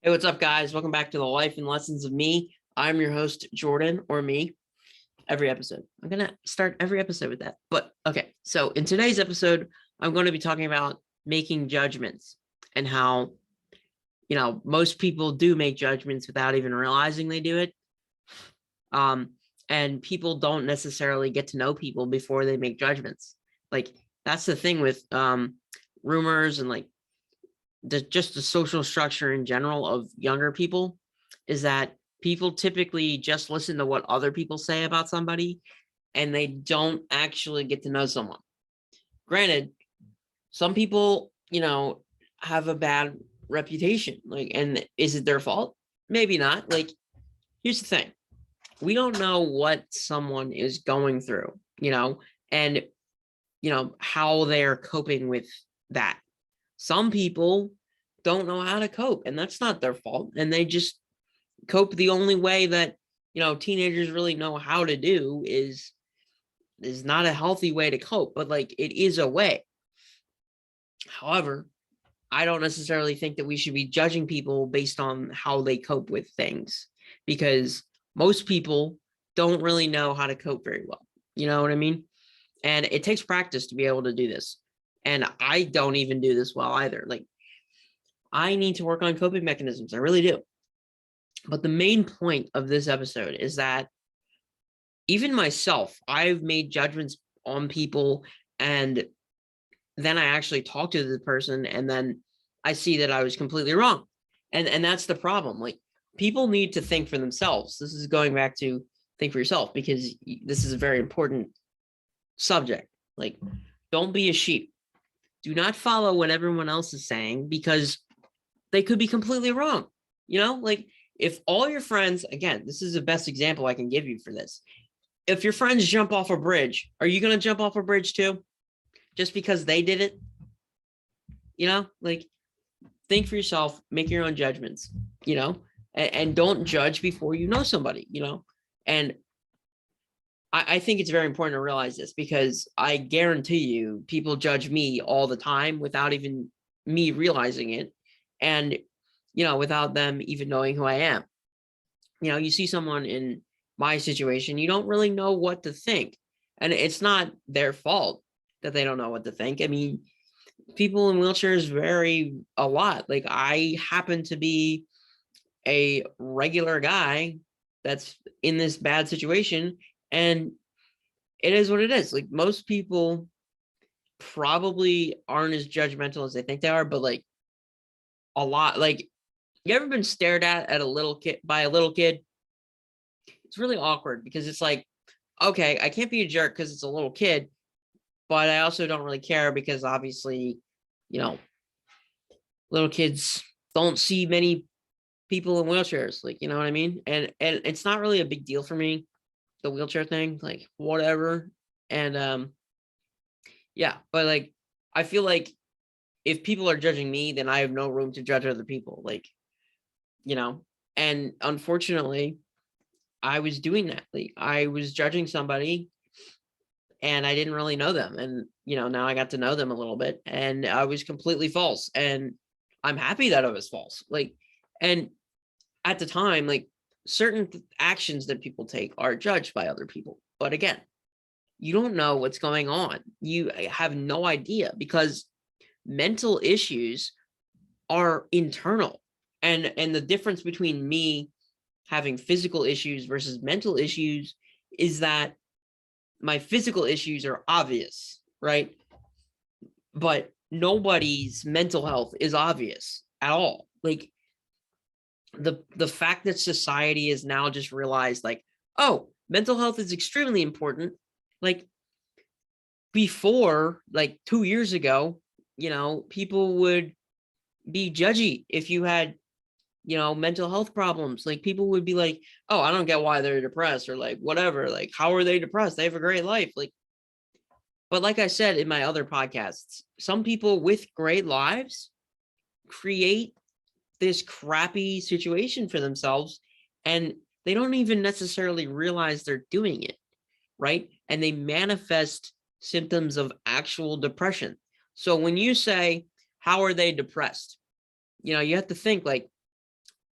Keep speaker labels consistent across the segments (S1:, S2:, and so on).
S1: Hey, what's up, guys? Welcome back to the Life and Lessons of Me. I'm your host, Jordan, or me, every episode. I'm going to start every episode with that. But okay, so in today's episode, I'm going to be talking about making judgments and how, most people do make judgments without even realizing they do it. And people don't necessarily get to know people before they make judgments. Like, that's the thing with rumors and like just the social structure in general of younger people is that people typically just listen to what other people say about somebody and they don't actually get to know someone. Granted, some people, have a bad reputation. Like, and is it their fault? Maybe not. Like, here's the thing. We don't know what someone is going through, and how they're coping with that. Some people don't know how to cope, and that's not their fault. And they just cope the only way that, teenagers really know how to do is not a healthy way to cope, but like it is a way. However, I don't necessarily think that we should be judging people based on how they cope with things because most people don't really know how to cope very well. You know what I mean? And it takes practice to be able to do this. And I don't even do this well either. Like, I need to work on coping mechanisms. I really do. But the main point of this episode is that even myself, I've made judgments on people, and then I actually talk to the person, and then I see that I was completely wrong. And that's the problem. Like, people need to think for themselves. This is going back to think for yourself, because this is a very important subject. Like, don't be a sheep. Do not follow what everyone else is saying, because they could be completely wrong. Like, if all your friends, again, this is the best example I can give you for this. If your friends jump off a bridge, are you going to jump off a bridge too? Just because they did it? Like, think for yourself, make your own judgments, and don't judge before you know somebody, and I think it's very important to realize this, because I guarantee you people judge me all the time without even me realizing it. And, without them even knowing who I am. You see someone in my situation, you don't really know what to think. And it's not their fault that they don't know what to think. I mean, people in wheelchairs vary a lot. Like, I happen to be a regular guy that's in this bad situation, and it is what it is. Like, most people probably aren't as judgmental as they think they are, but like a lot, like, you ever been stared at a little kid by a little kid? It's really awkward, because it's like, okay, I can't be a jerk because it's a little kid, but I also don't really care because obviously, little kids don't see many people in wheelchairs, like, you know what I mean? And it's not really a big deal for me, the wheelchair thing, like, whatever. And yeah, but like, I feel like if people are judging me, then I have no room to judge other people, like, and unfortunately, I was doing that. Like, I was judging somebody and I didn't really know them. And, now I got to know them a little bit, and I was completely false. And I'm happy that I was false. Like, and at the time, like, certain actions that people take are judged by other people. But again, you don't know what's going on. You have no idea, because mental issues are internal. And the difference between me having physical issues versus mental issues is that my physical issues are obvious, right? But nobody's mental health is obvious at all. Like, the fact that society has now just realized, like, oh, mental health is extremely important. Like, before, like 2 years ago, people would be judgy if you had, mental health problems. Like, people would be like, oh, I don't get why they're depressed, or like, whatever, like, how are they depressed? They have a great life. Like, but like I said in my other podcasts, some people with great lives create this crappy situation for themselves, and they don't even necessarily realize they're doing it, right? And they manifest symptoms of actual depression. So when you say, how are they depressed? You have to think, like,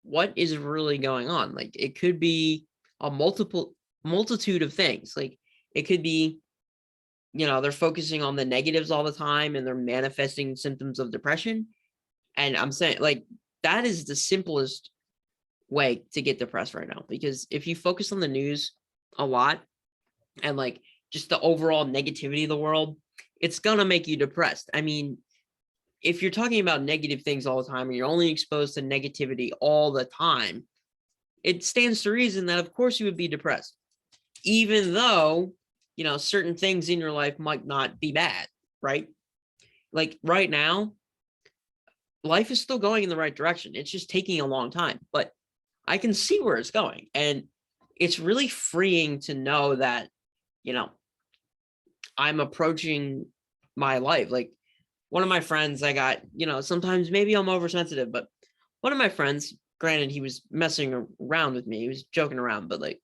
S1: what is really going on. Like it could be a multitude of things. Like it could be, they're focusing on the negatives all the time and they're manifesting symptoms of depression. And I'm saying like that is the simplest way to get depressed right now, because if you focus on the news a lot and like just the overall negativity of the world, it's gonna make you depressed. I mean, if you're talking about negative things all the time and you're only exposed to negativity all the time, it stands to reason that of course you would be depressed, even though, certain things in your life might not be bad, right? Like right now, life is still going in the right direction. It's just taking a long time, but I can see where it's going. And it's really freeing to know that, I'm approaching my life. Like one of my friends, I got, sometimes maybe I'm oversensitive, but one of my friends, granted, he was messing around with me. He was joking around, but like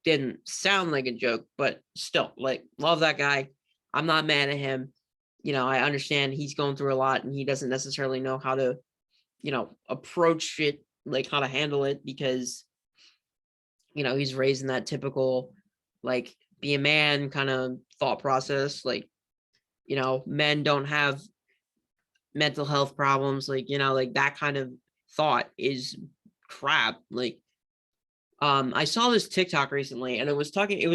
S1: didn't sound like a joke, but still, like, love that guy. I'm not mad at him. I understand he's going through a lot and he doesn't necessarily know how to, approach it, like how to handle it, because, he's raised in that typical, like, be a man kind of thought process. Like, men don't have mental health problems. Like, like that kind of thought is crap. Like, I saw this TikTok recently and it was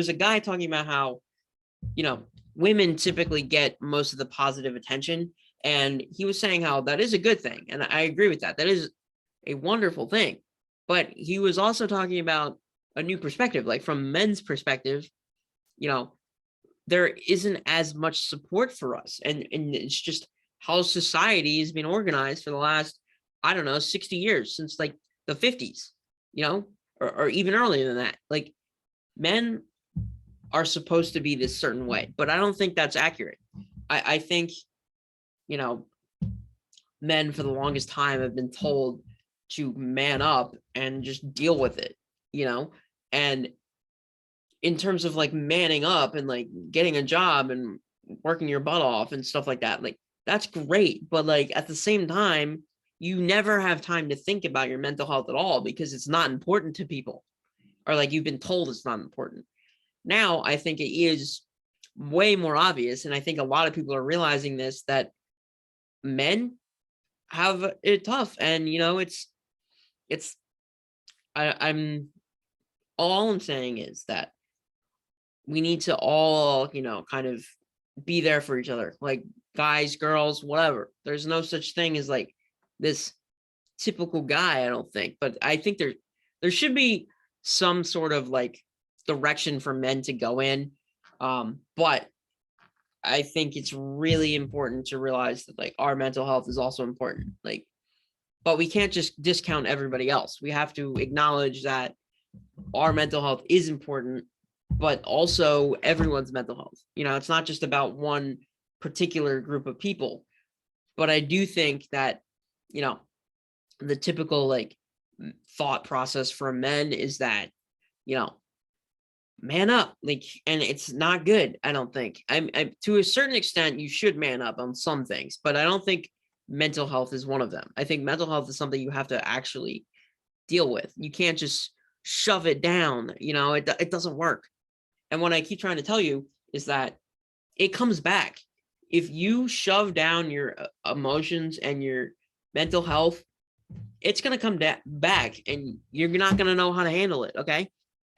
S1: a guy talking about how, women typically get most of the positive attention. And he was saying how that is a good thing. And I agree with that. That is a wonderful thing. But he was also talking about a new perspective, like from men's perspective, there isn't as much support for us. And it's just how society has been organized for the last, I don't know, 60 years, since like the 50s, or even earlier than that. Like men are supposed to be this certain way, but I don't think that's accurate. I think, men for the longest time have been told to man up and just deal with it, and in terms of like manning up and like getting a job and working your butt off and stuff like that, like that's great. But like at the same time, you never have time to think about your mental health at all because it's not important to people, or like you've been told it's not important. Now, I think it is way more obvious. And I think a lot of people are realizing this, that men have it tough. And, I'm all I'm saying is that we need to all, kind of be there for each other, like guys, girls, whatever. There's no such thing as like this typical guy, I don't think. But I think there should be some sort of like direction for men to go in. But I think it's really important to realize that like our mental health is also important. Like, but we can't just discount everybody else. We have to acknowledge that our mental health is important, but also everyone's mental health. It's not just about one particular group of people. But I do think that, the typical like thought process for men is that, man up, like, and it's not good. I don't think. I'm to a certain extent, you should man up on some things, but I don't think mental health is one of them. I think mental health is something you have to actually deal with. You can't just shove it down. It doesn't work. And what I keep trying to tell you is that it comes back. If you shove down your emotions and your mental health, it's going to come back and you're not going to know how to handle it. Okay.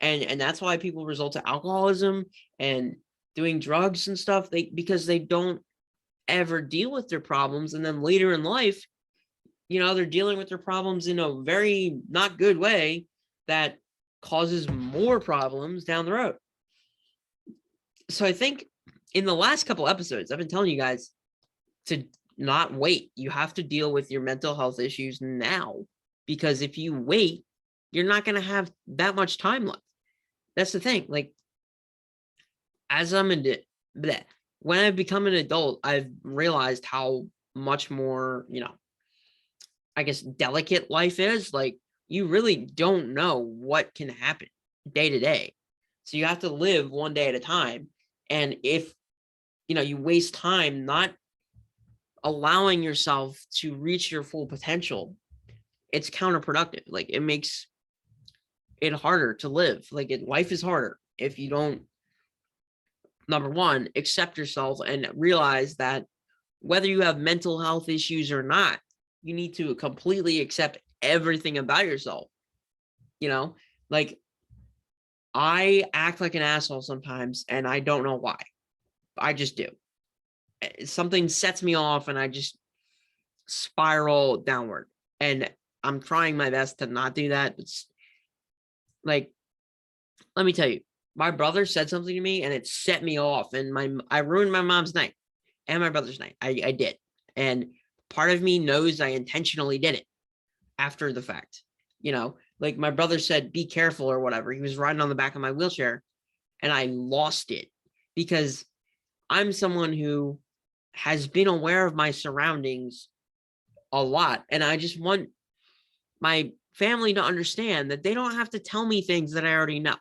S1: And that's why people resort to alcoholism and doing drugs and stuff, because they don't ever deal with their problems. And then later in life, they're dealing with their problems in a very not good way that causes more problems down the road. So I think in the last couple episodes, I've been telling you guys to not wait. You have to deal with your mental health issues now, because if you wait, you're not going to have that much time left. That's the thing. Like, as when I've become an adult, I've realized how much more, I guess, delicate life is. Like, you really don't know what can happen day to day. So you have to live one day at a time. And if, you waste time not allowing yourself to reach your full potential, it's counterproductive. Like it makes it harder to live. Like life is harder if you don't, number one, accept yourself and realize that whether you have mental health issues or not, you need to completely accept everything about yourself. You know, like I act like an asshole sometimes and I don't know why. I just do. Something sets me off and I just spiral downward. And I'm trying my best to not do that. It's like, let me tell you, my brother said something to me and it set me off, and I ruined my mom's night and my brother's night. I did. And part of me knows I intentionally did it after the fact. You know, like my brother said, be careful or whatever. He was riding on the back of my wheelchair and I lost it because I'm someone who has been aware of my surroundings a lot. And I just want my family to understand that they don't have to tell me things that I already know.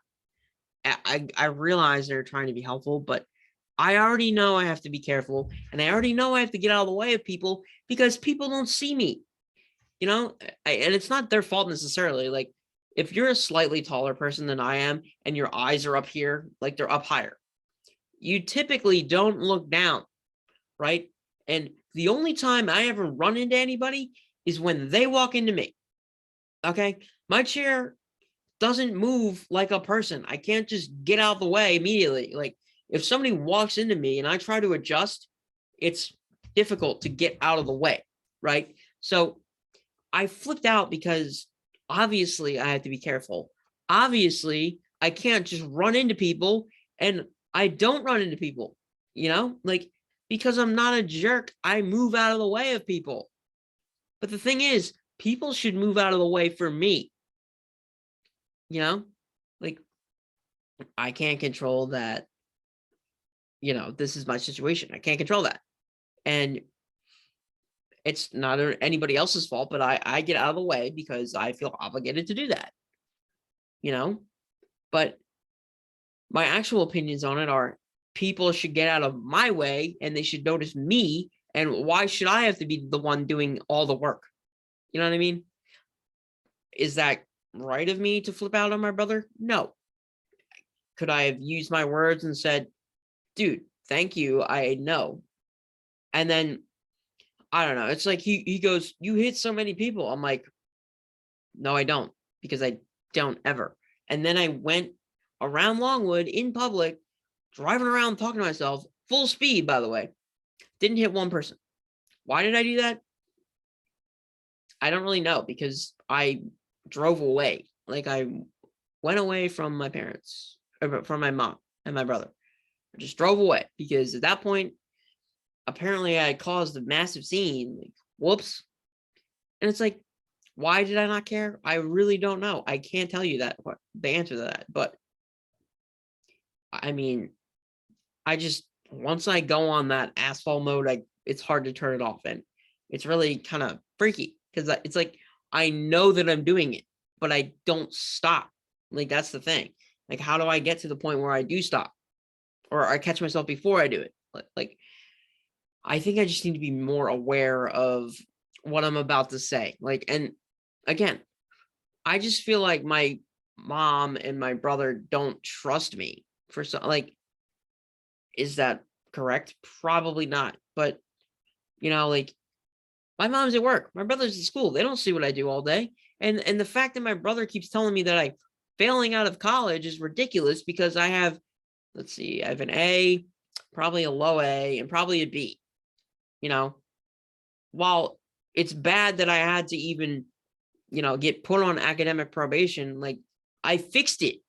S1: I realize they're trying to be helpful, but I already know I have to be careful, and I already know I have to get out of the way of people because people don't see me, you know, and it's not their fault necessarily. Like if you're a slightly taller person than I am and your eyes are up here, like they're up higher, you typically don't look down, right? And the only time I ever run into anybody is when they walk into me. Okay. My chair doesn't move like a person. I can't just get out of the way immediately. Like if somebody walks into me and I try to adjust, it's difficult to get out of the way, right? So I flipped out because obviously I have to be careful. Obviously, I can't just run into people, and I don't run into people, you know, like because I'm not a jerk, I move out of the way of people. But the thing is, people should move out of the way for me, you know, like I can't control that, you know, this is my situation. I can't control that. And it's not anybody else's fault, but I get out of the way because I feel obligated to do that, you know, but my actual opinions on it are people should get out of my way and they should notice me. And why should I have to be the one doing all the work? You know what I mean? Is that right of me to flip out on my brother? No. Could I have used my words and said, dude, thank you, I know. And then I don't know. It's like he goes, you hit so many people. I'm like, no, I don't, because I don't ever. And then I went around Longwood in public, driving around talking to myself, full speed, by the way. Didn't hit one person. Why did I do that? I don't really know, because I drove away. Like I went away from my parents, or from my mom and my brother. I just drove away because at that point, apparently I caused a massive scene. Like, whoops. And it's like, why did I not care? I really don't know. I can't tell you that, what the answer to that. But I mean, I just, once I go on that asphalt mode, it's hard to turn it off. And it's really kind of freaky because it's like, I know that I'm doing it, but I don't stop. Like, that's the thing. Like, how do I get to the point where I do stop, or I catch myself before I do it? Like, I think I just need to be more aware of what I'm about to say. Like, and again, I just feel like my mom and my brother don't trust me for some, like, is that correct? Probably not. But, you know, like my mom's at work, my brother's at school. They don't see what I do all day. And the fact that my brother keeps telling me that I failing out of college is ridiculous because I have, let's see, I have an A, probably a low A, and probably a B. You know, while it's bad that I had to even, you know, get put on academic probation, like I fixed it.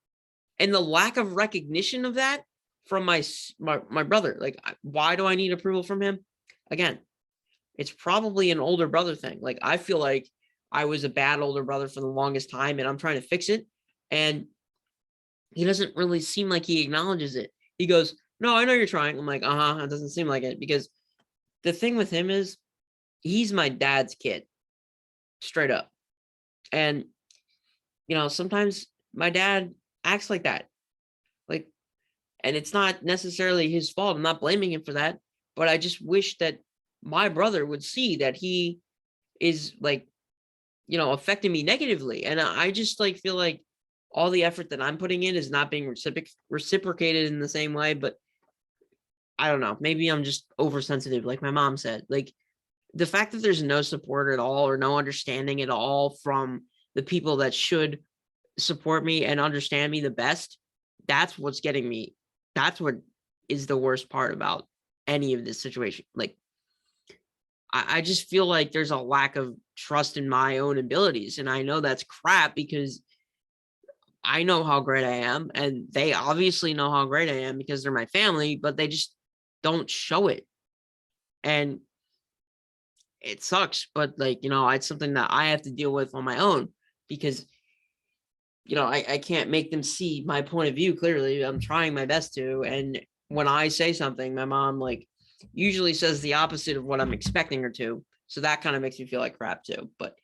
S1: And the lack of recognition of that from my brother, like, why do I need approval from him? Again, it's probably an older brother thing. Like, I feel like I was a bad older brother for the longest time and I'm trying to fix it. And he doesn't really seem like he acknowledges it. He goes, no, I know you're trying. I'm like, it doesn't seem like it, because the thing with him is he's my dad's kid, straight up. And, you know, sometimes my dad acts like that. Like, and it's not necessarily his fault. I'm not blaming him for that. But I just wish that my brother would see that he is like affecting me negatively. And I just like feel like all the effort that I'm putting in is not being reciprocated in the same way. But I don't know, maybe I'm just oversensitive, like my mom said. Like, the fact that there's no support at all or no understanding at all from the people that should support me and understand me the best, that's what's getting me. That's what is the worst part about any of this situation. Like, I just feel like there's a lack of trust in my own abilities. And I know that's crap because I know how great I am. And they obviously know how great I am because they're my family, but they just don't show it. And it sucks, but like, it's something that I have to deal with on my own because, I can't make them see my point of view clearly. I'm trying my best to. And when I say something, my mom like usually says the opposite of what I'm expecting her to. So that kind of makes me feel like crap too. But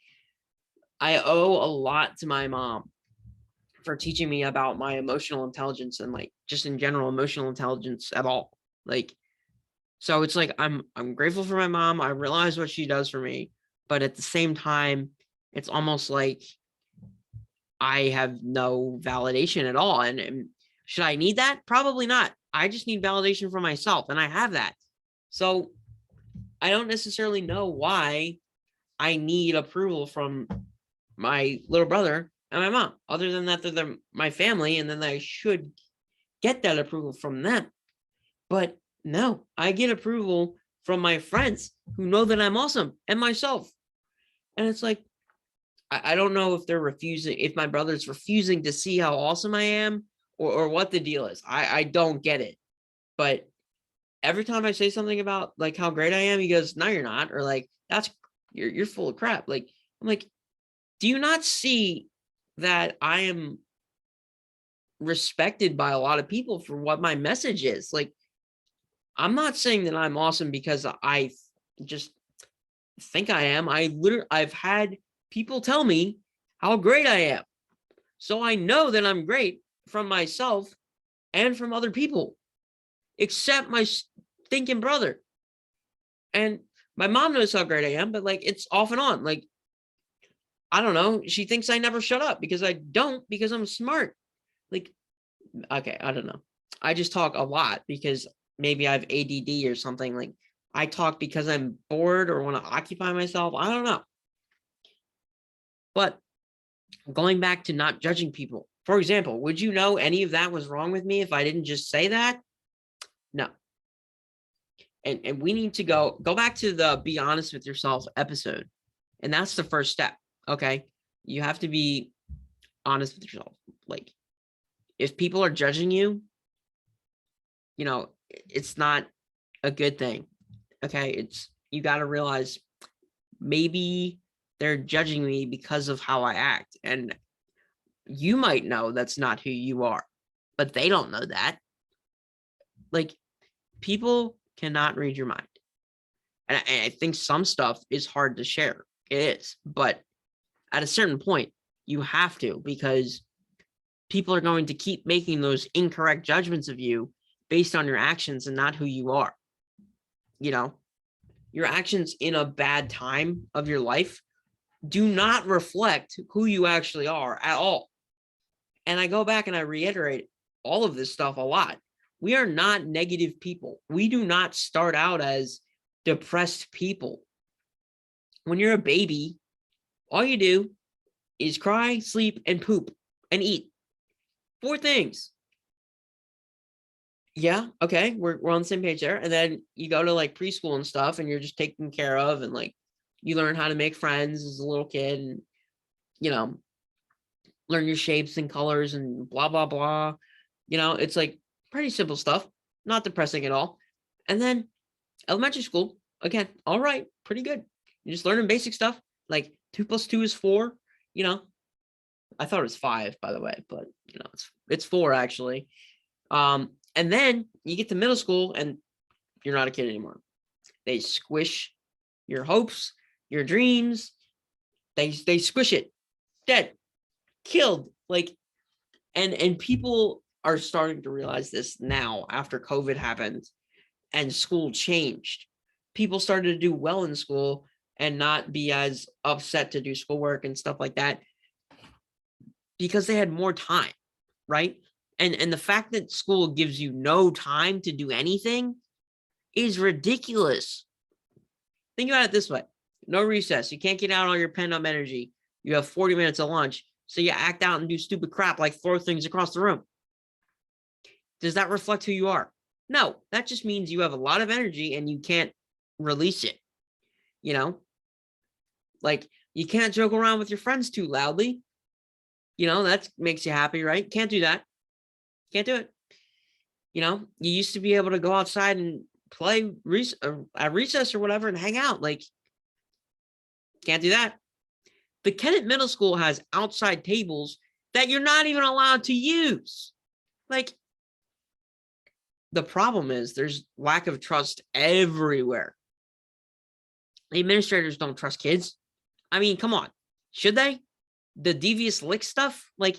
S1: I owe a lot to my mom for teaching me about my emotional intelligence and like just in general emotional intelligence at all. Like, so it's like I'm grateful for my mom. I realize what she does for me, but at the same time, it's almost like I have no validation at all. And should I need that? Probably not. I just need validation from myself, and I have that. So I don't necessarily know why I need approval from my little brother and my mom, other than that they're my family, and then I should get that approval from them. But no, I get approval from my friends who know that I'm awesome and myself. And it's like, I don't know if they're refusing, if my brother's refusing to see how awesome I am or what the deal is. I don't get it. But every time I say something about like how great I am, he goes, no, you're not. Or like, you're full of crap. Like, I'm like, do you not see that I am respected by a lot of people for what my message is? Like, I'm not saying that I'm awesome because I just think I am. I've had people tell me how great I am. So I know that I'm great from myself and from other people, except my stinking brother. And my mom knows how great I am, but like it's off and on. Like, I don't know. She thinks I never shut up because I don't, because I'm smart. Like, okay, I don't know. I just talk a lot because maybe I have ADD or something. Like, I talk because I'm bored or want to occupy myself. I don't know. But going back to not judging people, for example, would you know any of that was wrong with me if I didn't just say that? No. And we need to go back to the be honest with yourself episode. And that's the first step. Okay. You have to be honest with yourself. Like, if people are judging you, it's not a good thing. Okay. You got to realize maybe they're judging me because of how I act. And you might know that's not who you are, but they don't know that. Like, people cannot read your mind. And I think some stuff is hard to share. It is. But at a certain point, you have to, because people are going to keep making those incorrect judgments of you based on your actions and not who you are. Your actions in a bad time of your life do not reflect who you actually are at all. And I go back and I reiterate all of this stuff a lot. We are not negative people. We do not start out as depressed people. When you're a baby, all you do is cry, sleep, and poop, and eat. 4 things. Yeah, okay, we're on the same page there. And then you go to like preschool and stuff, and you're just taken care of, and like you learn how to make friends as a little kid, and learn your shapes and colors and blah blah blah. It's like pretty simple stuff, not depressing at all. And then elementary school, again, all right, pretty good. You're just learning basic stuff, like 2 + 2 is 4. I thought it was 5, by the way, but it's 4 actually. And then you get to middle school and you're not a kid anymore. They squish your hopes, your dreams. They squish it, dead, killed. Like, and people are starting to realize this now after COVID happened and school changed. People started to do well in school and not be as upset to do schoolwork and stuff like that because they had more time, right? And the fact that school gives you no time to do anything is ridiculous. Think about it this way. No recess. You can't get out all your pent up energy. You have 40 minutes of lunch. So you act out and do stupid crap like throw things across the room. Does that reflect who you are? No, that just means you have a lot of energy and you can't release it. You know, like you can't joke around with your friends too loudly. You know, that makes you happy, right? Can't do that. Can't do it. You know, you used to be able to go outside and play at recess or whatever and hang out. Like, can't do that. The Kennett Middle School has outside tables that you're not even allowed to use. Like, the problem is there's lack of trust everywhere. The administrators don't trust kids. I mean, come on. Should they? The devious lick stuff? Like,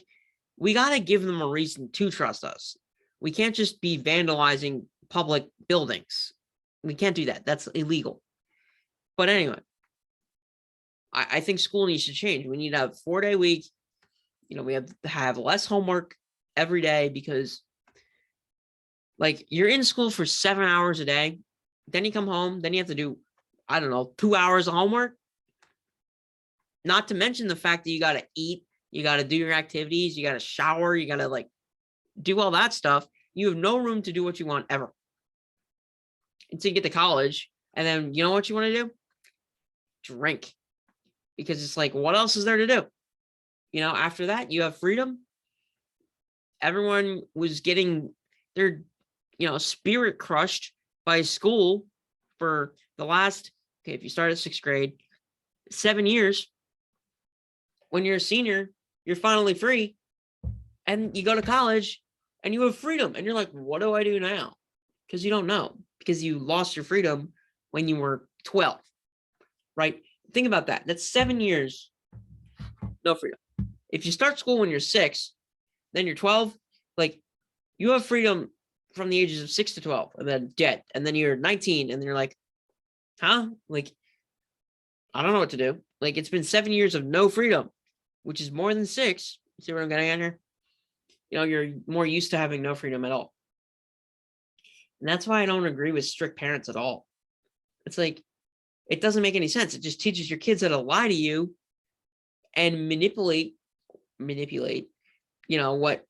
S1: we got to give them a reason to trust us. We can't just be vandalizing public buildings. We can't do that. That's illegal. But anyway, I think school needs to change. We need to have a 4-day week. You know, we have to have less homework every day because, like, you're in school for 7 hours a day. Then you come home. Then you have to do, I don't know, 2 hours of homework. Not to mention the fact that you got to eat. You got to do your activities. You got to shower. You got to, like, do all that stuff. You have no room to do what you want ever until you get to college. And then you know what you want to do? Drink. Because it's like, what else is there to do? You know, after that, you have freedom. Everyone was getting their, you know, spirit crushed by school for the last, okay, if you start at 6th grade, 7 years. When you're a senior, you're finally free. And you go to college and you have freedom. And you're like, what do I do now? Because you don't know. Because you lost your freedom when you were 12, right? Think about that. That's 7 years, no freedom. If you start school when you're 6, then you're 12, like you have freedom from the ages of 6 to 12 and then dead. And then you're 19 and you're like, huh? Like, I don't know what to do. Like, it's been 7 years of no freedom, which is more than 6. See what I'm getting at here? You know, you're more used to having no freedom at all. And that's why I don't agree with strict parents at all. It's like, it doesn't make any sense. It just teaches your kids how to lie to you and manipulate, you know, what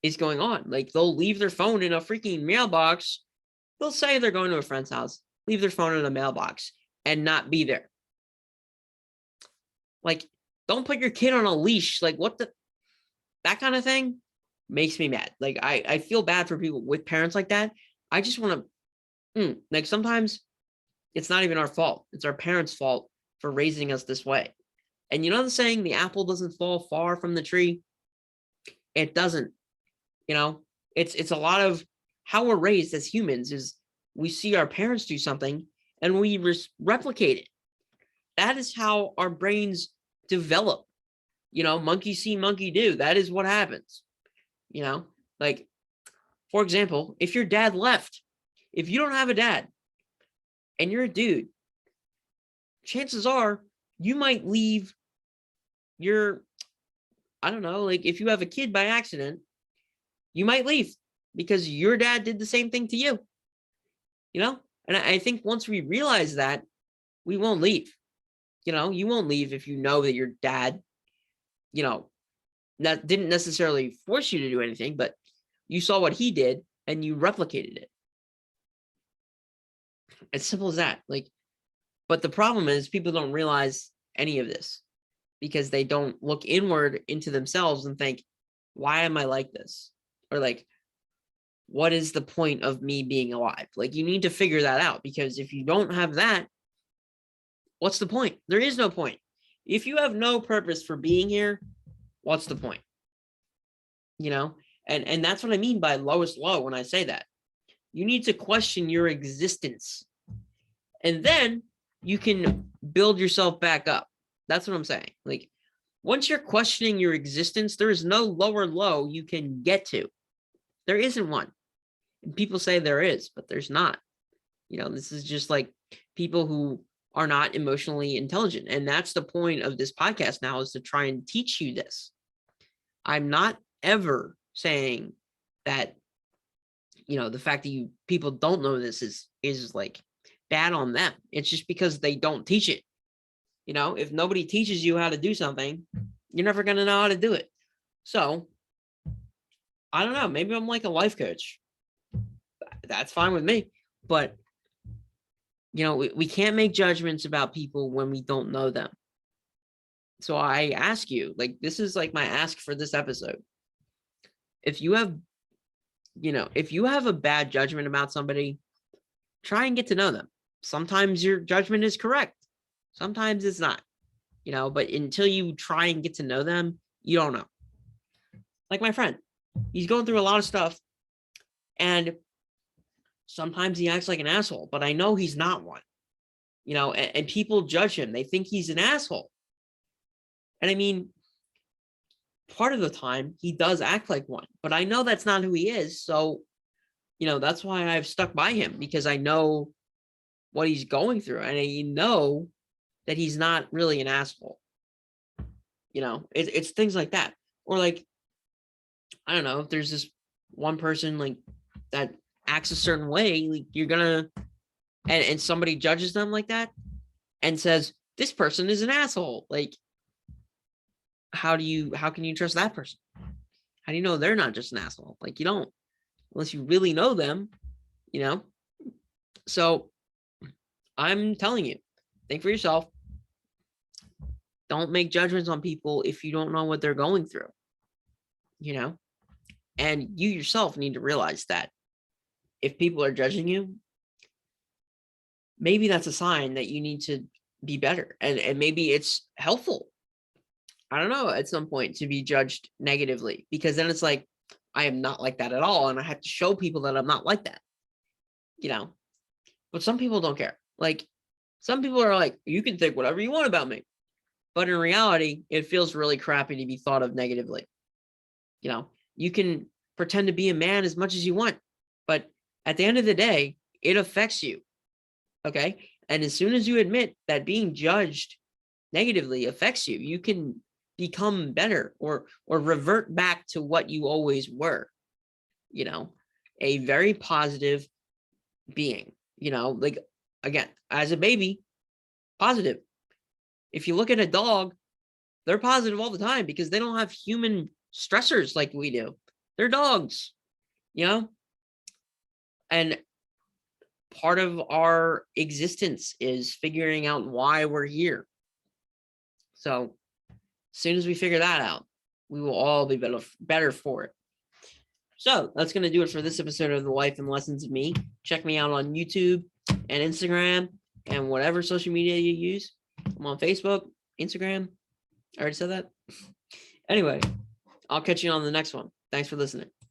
S1: is going on. Like, they'll leave their phone in a freaking mailbox. They'll say they're going to a friend's house, leave their phone in a mailbox and not be there. Like, don't put your kid on a leash. Like, what the, that kind of thing makes me mad. Like, I feel bad for people with parents like that. I just want to, like, sometimes it's not even our fault. It's our parents' fault for raising us this way. And you know the saying, the apple doesn't fall far from the tree? It doesn't. You know, it's a lot of how we're raised as humans is we see our parents do something and we replicate it. That is how our brains develop. You know, monkey see, monkey do. That is what happens. You know, like, for example, if your dad left, if you don't have a dad, and you're a dude, chances are you might leave your, I don't know, like if you have a kid by accident, you might leave because your dad did the same thing to you, you know? And I think once we realize that, we won't leave. You know, you won't leave if you know that your dad, you know, that didn't necessarily force you to do anything, but you saw what he did and you replicated it. As simple as that. Like, but the problem is people don't realize any of this because they don't look inward into themselves and think, why am I like this? Or like, what is the point of me being alive? Like, you need to figure that out, because if you don't have that, what's the point? There is no point. If you have no purpose for being here, what's the point? You know, and that's what I mean by lowest low when I say that. You need to question your existence. And then you can build yourself back up. That's what I'm saying. Like, once you're questioning your existence, there is no lower low you can get to. There isn't one. And people say there is, but there's not. You know, this is just like people who are not emotionally intelligent. And that's the point of this podcast now, is to try and teach you this. I'm not ever saying that, the fact that people don't know this is like bad on them. It's just because they don't teach it. If nobody teaches you how to do something, you're never going to know how to do it. So I don't know, maybe I'm like a life coach. That's fine with me. But we can't make judgments about people when we don't know them. So I ask you, like, this is like my ask for this episode. If you have a bad judgment about somebody, try and get to know them. Sometimes your judgment is correct. Sometimes it's not, but until you try and get to know them, you don't know. Like my friend, he's going through a lot of stuff, and sometimes he acts like an asshole, but I know he's not one, and people judge him. They think he's an asshole. And I mean, part of the time he does act like one, but I know that's not who he is. So, that's why I've stuck by him, because I know what he's going through, and I know that he's not really an asshole. It's things like that. Or like, I don't know, if there's this one person like that acts a certain way, like you're gonna, and somebody judges them like that and says, this person is an asshole. Like, how can you trust that person? How do you know they're not just an asshole? Like, you don't, unless you really know them, So I'm telling you, think for yourself. Don't make judgments on people if you don't know what they're going through, and you yourself need to realize that if people are judging you, maybe that's a sign that you need to be better. And maybe it's helpful, I don't know, at some point to be judged negatively, because then it's like, I am not like that at all. And I have to show people that I'm not like that, but some people don't care. Like, some people are like, you can think whatever you want about me. But in reality, it feels really crappy to be thought of negatively. You can pretend to be a man as much as you want, but at the end of the day, it affects you. Okay. And as soon as you admit that being judged negatively affects you, you can become better or revert back to what you always were, a very positive being, like, again, as a baby, positive. If you look at a dog, they're positive all the time because they don't have human stressors like we do. They're dogs, and part of our existence is figuring out why we're here. So as soon as we figure that out, we will all be better for it. So that's going to do it for this episode of The Life and Lessons of Me. Check me out on YouTube and Instagram and whatever social media you use. I'm on Facebook, Instagram. I already said that. Anyway, I'll catch you on the next one. Thanks for listening.